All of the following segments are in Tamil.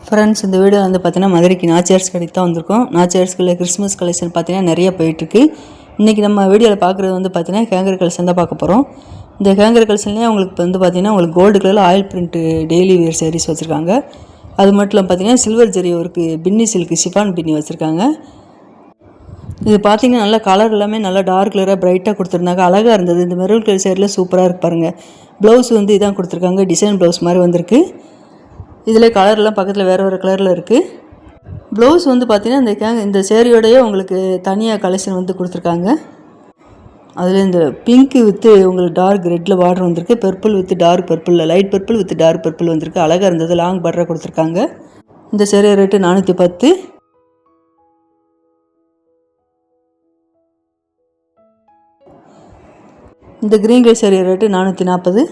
ஃப்ரெண்ட்ஸ், இந்த வீடியோ வந்து பார்த்தீங்கன்னா மதுரைக்கு நாச்சியார்ஸ் கடைக்கு தான் வந்திருக்கோம். நாச்சியார்ஸ்குள்ள கிறிஸ்மஸ் கலெக்ஷன் பார்த்தீங்கன்னா நிறைய போயிட்டுருக்கு. இன்றைக்கி நம்ம வீடியோவில் பார்க்குறது வந்து பார்த்தீங்கன்னா ஹேங்கர் கலெக்ஷன் தான் பார்க்க போகிறோம். இந்த ஹேங்கர் கலெக்ஷன்லேயே உங்களுக்கு வந்து பார்த்தீங்கன்னா உங்களுக்கு கோல்டு கலரில் oil print daily wear saris வச்சுருக்காங்க. அது மட்டும் இல்லாமல் பார்த்தீங்கன்னா silver zari work Binny silk chiffon Binny வச்சுருக்காங்க. இது பார்த்தீங்கன்னா நல்லா கலர் எல்லாமே நல்லா டார்க் கலராக பிரைட்டாக கொடுத்துருந்தாங்க. அழகாக இருந்தது. இந்த மெரூன் கலர் சைடில் சூப்பராக இருக்கு பாருங்கள். ப்ளவுஸ் வந்து இதான் கொடுத்துருக்காங்க. டிசைன் ப்ளவுஸ் மாதிரி வந்திருக்கு. இதில் கலர்லாம் பக்கத்தில் வேறு வேறு கலரில் இருக்குது. ப்ளவுஸ் வந்து பார்த்திங்கன்னா இந்த சேரீயோடையே உங்களுக்கு தனியாக கலெக்ஷன் வந்து கொடுத்துருக்காங்க. அதில் இந்த பிங்க்கு வித்து உங்களுக்கு டார்க் ரெட்டில் பார்டர் வந்திருக்கு. பர்பிள் வித்து டார்க் பர்பிளில் light purple with dark purple வந்திருக்கு. அழகாக இருந்தது. லாங் பார்டராக கொடுத்துருக்காங்க. இந்த சேரீ ரேட்டு 410. இந்த க்ரீன் கலர் சேரீ ரேட்டு 440.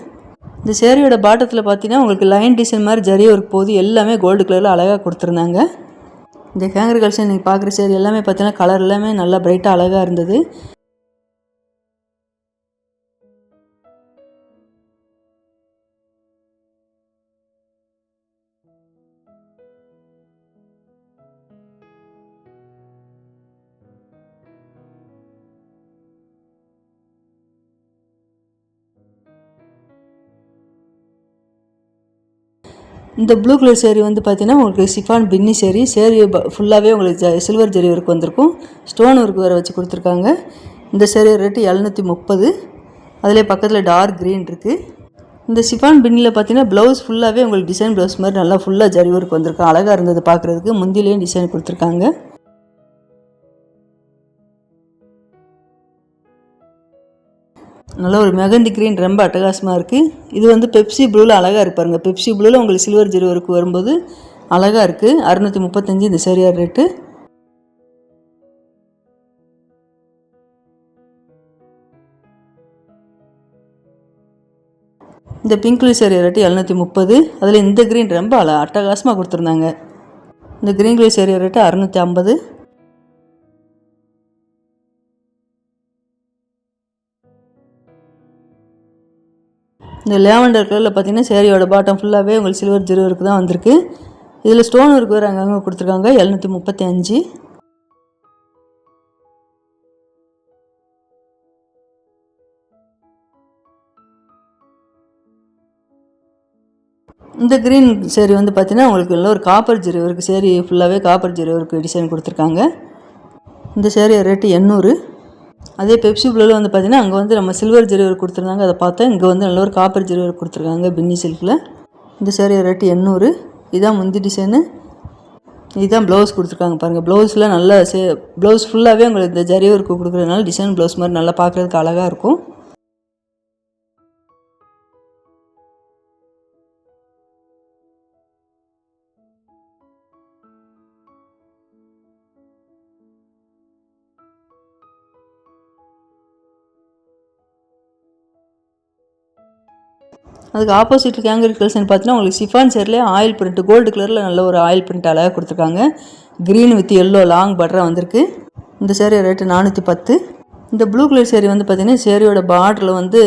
இந்த சேரீயோட பாட்டத்தில் பார்த்தீங்கன்னா உங்களுக்கு லைன் டிசைன் மாதிரி ஜரி ஒர்க் போகுது. எல்லாமே கோல்டு கலரில் அழகாக கொடுத்துருந்தாங்க. இந்த ஹேங்கர் கலெக்ஷன் நீங்கள் பார்க்குற சேரீ எல்லாமே பார்த்தீங்கன்னா கலர் எல்லாமே நல்லா பிரைட்டாக அழகாக இருந்தது. இந்த ப்ளூ கலர் சேரீ வந்து பார்த்தீங்கன்னா உங்களுக்கு ஷிஃபான் பின்னி சேரீ ஃபுல்லாகவே உங்களுக்கு சில்வர் ஜெரி ஒர்க் வந்திருக்கும். ஸ்டோன் ஒர்க் வேறு வச்சு கொடுத்துருக்காங்க. இந்த சேரீ ரேட்டு 730. அதிலே பக்கத்தில் டார்க் க்ரீன் இருக்குது. இந்த ஷிஃபான் பின்னியில் பார்த்தீங்கன்னா ப்ளவுஸ் ஃபுல்லாகவே உங்களுக்கு டிசைன் ப்ளவுஸ் மாதிரி நல்லா ஃபுல்லாக ஜரி ஒர்க் வந்திருக்கு. அழகாக இருந்தது பார்க்குறதுக்கு. முந்திலேயும் டிசைன் கொடுத்துருக்காங்க. நல்லா ஒரு மெகந்தி க்ரீன் ரொம்ப அட்டகாசமாக இருக்குது. இது வந்து பெப்சி ப்ளூவில் அழகாக இருப்பாருங்க. பெப்சி ப்ளூவில் உங்களுக்கு சில்வர் ஜெரி ஒர்க் வரும்போது அழகாக இருக்குது. 635 இந்த சேரீயார் ரேட்டு. இந்த பிங்க் கலர் சேரீ ரேட்டு 730. அதில் இந்த க்ரீன் ரொம்ப அட்டகாசமாக கொடுத்துருந்தாங்க. இந்த க்ரீன் கலர் சேரீ ரேட்டு 650. இந்த லேவண்டர் கலரில் பார்த்தீங்கன்னா சேரீயோட பாட்டம் ஃபுல்லாகவே உங்களுக்கு சில்வர் ஜெரி ஒர்க் தான் வந்திருக்கு. இதில் ஸ்டோன் ஒர்க் வேறு அங்கங்கே கொடுத்துருக்காங்க. 735. இந்த க்ரீன் சேரீ வந்து பார்த்தீங்கன்னா உங்களுக்கு எல்லாம் ஒரு காப்பர் ஜெரி ஒர்க் சேரீ ஃபுல்லாகவே காப்பர் ஜெரி ஒர்க் டிசைன் கொடுத்துருக்காங்க. இந்த சேரீ ரேட்டு 800. அதே பெப்சி ப்ளூவில் வந்து பார்த்திங்கன்னா அங்கே வந்து நம்ம சில்வர் ஜெரி ஒர்க் கொடுத்துருந்தாங்க. அதை பார்த்தா இங்கே வந்து நல்ல ஒரு காப்பர் ஜெரி ஒர்க் கொடுத்துருக்காங்க பின்னி சில்கில். இந்த சேரீ ரேட்டு 800. இதான் முந்தி டிசைனு. இதுதான் ப்ளவுஸ் கொடுத்துருக்காங்க பாருங்கள். ப்ளவுஸில் நல்லா ப்ளவுஸ் ஃபுல்லாகவே உங்களுக்கு இந்த ஜரி ஒர்க் கொடுக்குறதுனால டிசைன் ப்ளவுஸ் மாதிரி நல்லா பார்க்குறதுக்கு அழகாக இருக்கும். அதுக்கு ஆப்போசிட் ஹேங்கர் கலெக்ஷன் பார்த்தீங்கன்னா உங்களுக்கு ஷிஃபான் சேரிலே ஆயில் பிரிண்ட் கோல்டு கலரில் நல்ல ஒரு ஆயில் பிரிண்ட் அழகாக கொடுத்துருக்காங்க. க்ரீன் வித் எல்லோ லாங் பார்டராக வந்திருக்கு. இந்த சேரீ ரேட்டு 410. இந்த ப்ளூ கலர் சேரீ வந்து பார்த்திங்கன்னா சேரீயோட பார்டரில் வந்து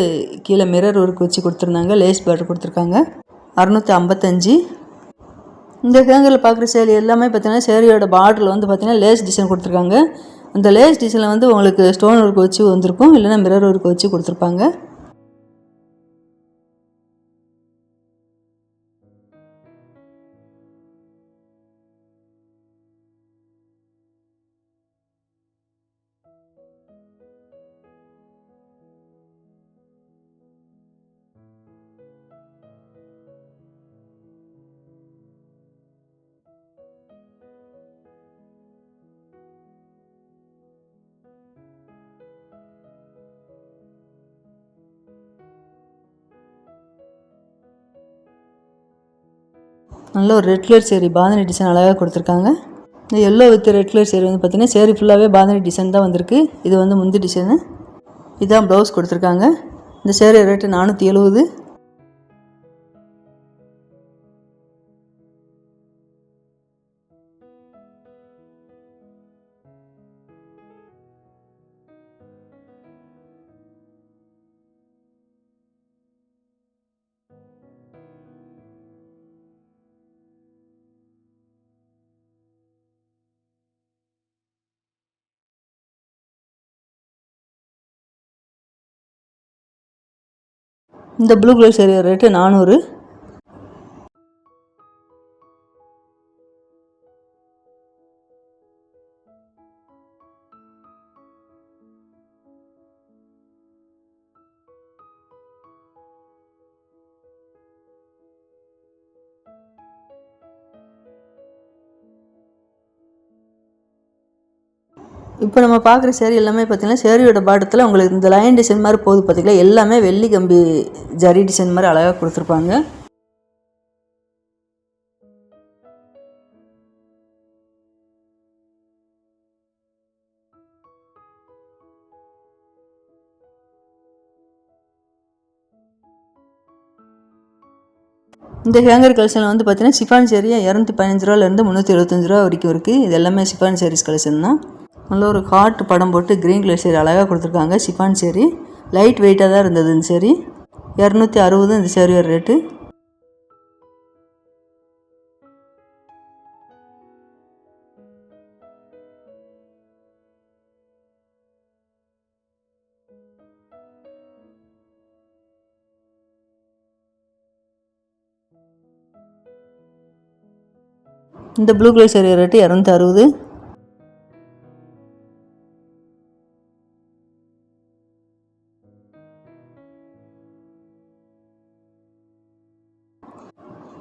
கீழே மிரர் ஒர்க் வச்சு கொடுத்துருந்தாங்க. லேஸ் பார்டர் கொடுத்துருக்காங்க. 655. இந்த ஹேங்கரில் பார்க்குற சேரீ எல்லாமே பார்த்திங்கன்னா சேரீயோட பார்டரில் வந்து பார்த்திங்கன்னா லேஸ் டிசைன் கொடுத்துருக்காங்க. அந்த லேஸ் டிசைனில் வந்து உங்களுக்கு ஸ்டோன் ஒர்க் வச்சு வந்திருக்கும். இல்லைன்னா மிரர் ஒர்க் வச்சு கொடுத்துருப்பாங்க. நல்ல ஒரு red colour sari bandhani design அழகாக கொடுத்துருக்காங்க. இந்த yellow with red colour sari வந்து பார்த்திங்கன்னா சேரீ ஃபுல்லாகவே பாந்தினி டிசைன் தான் வந்திருக்கு. இது வந்து முந்தி டிசைனு. இதுதான் ப்ளவுஸ் கொடுத்துருக்காங்க. இந்த சேரீ ரேட்டு 470. இந்த ப்ளூ கலர் சேரீ ரேட்டு 400. இப்போ நம்ம பார்க்குற சேரீ எல்லாமே பார்த்திங்கன்னா சேரீயோட பாட்டத்தில் உங்களுக்கு இந்த லைன் டிசைன் மாதிரி போகுது பார்த்திங்களா, எல்லாமே வெள்ளி கம்பி ஜரி டிசைன் மாதிரி அழகாக கொடுத்துருப்பாங்க. இந்த ஹேங்கர் கலெக்ஷனில் வந்து பார்த்திங்கன்னா சிஃபான் சேரீ 215 ரூபாலேருந்து 375 ரூபா வரைக்கும் இருக்குது. இது எல்லாமே சிஃபான் சேரீஸ் கலெக்ஷன் தான். நல்ல ஒரு ஹார்ட் படம் போட்டு க்ரீன் கலர் சேரீ அழகாக கொடுத்துருக்காங்க. சிஃபான் சேரீ லைட் வெயிட்டாக தான் இருந்தது. இந்த சேரீ 260 இந்த சேரீயோட ரேட்டு. இந்த ப்ளூ கலர் சேரீ ரேட்டு 260.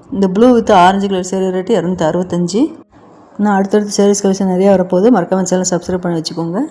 இந்த blue with orange colour sari rate 265. இன்னும் அடுத்தடுத்து சேரீஸ் கலெக்ஷன் நிறையா வரப்போகுது. மறக்காம சேனல் சப்ஸ்கிரைப் பண்ணி வச்சுக்கோங்க.